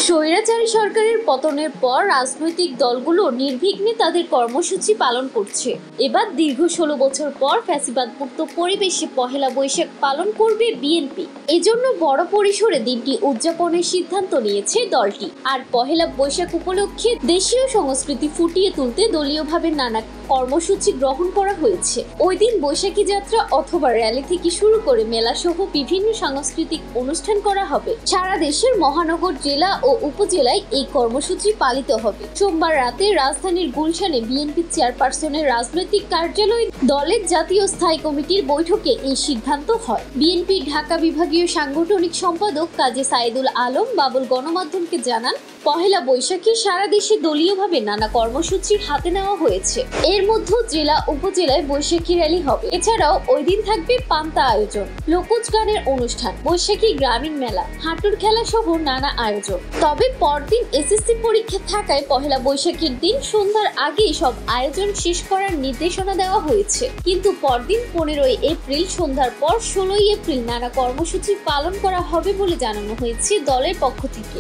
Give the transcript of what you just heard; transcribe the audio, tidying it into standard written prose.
স্বৈরাচারী সরকারের পতনের পর রাজনৈতিক দলগুলো নির্বিঘ্নে তাদের কর্মসূচি পালন করছে। এবার দীর্ঘ 16 বছর পর ফ্যাসিবাদ মুক্ত পরিবেশে পহেলা বৈশাখ পালন করবে বিএনপি। এজন্য বড় পরিসরে দিনটি উদযাপনের সিদ্ধান্ত নিয়েছে দলটি। আর পহেলা বৈশাখ উপলক্ষে দেশীয় সংস্কৃতি ফুটিয়ে তুলতে দলীয়ভাবে নানা কর্মসূচি গ্রহণ করা হয়েছে। ওই দিন বৈশাখী যাত্রা অথবা র্যালি থেকে শুরু করে মেলা সহ বিভিন্ন সাংস্কৃতিক অনুষ্ঠান করা হবে। সারা দেশের মহানগর, জেলা ও উপজেলায় এই কর্মসূচি পালিত হবে। সোমবার রাতে রাজধানীর গুলশানে বিএনপি চেয়ারপারসনের রাজনৈতিক কার্যালয়ে দলের জাতীয় স্থায়ী কমিটির বৈঠকে এই সিদ্ধান্ত হয়। বিএনপির ঢাকা বিভাগীয় সাংগঠনিক সম্পাদক কাজী সাইদুল আলম বাবুল গণমাধ্যমকে জানান, পহেলা বৈশাখে সারা দেশে দলীয়ভাবে নানা কর্মসূচি হাতে নেওয়া হয়েছে। এর মধ্যে জেলা উপজেলায় বৈশাখী র্যালি হবে। এছাড়াও ওই দিন থাকবে পান্তা আয়োজন, লোকজ গানের অনুষ্ঠান, বৈশাখী গ্রামীণ মেলা, হাঁটুর খেলা সহ নানা আয়োজন। তবে পরদিন এসএসসি পরীক্ষা থাকায় পহেলা বৈশাখের দিন সন্ধ্যার আগেই সব আয়োজন শেষ করার নির্দেশনা দেওয়া হয়েছে। কিন্তু পরদিন 15 এপ্রিল সন্ধ্যার পর 16 এপ্রিল নানা কর্মসূচি পালন করা হবে বলে জানানো হয়েছে দলের পক্ষ থেকে।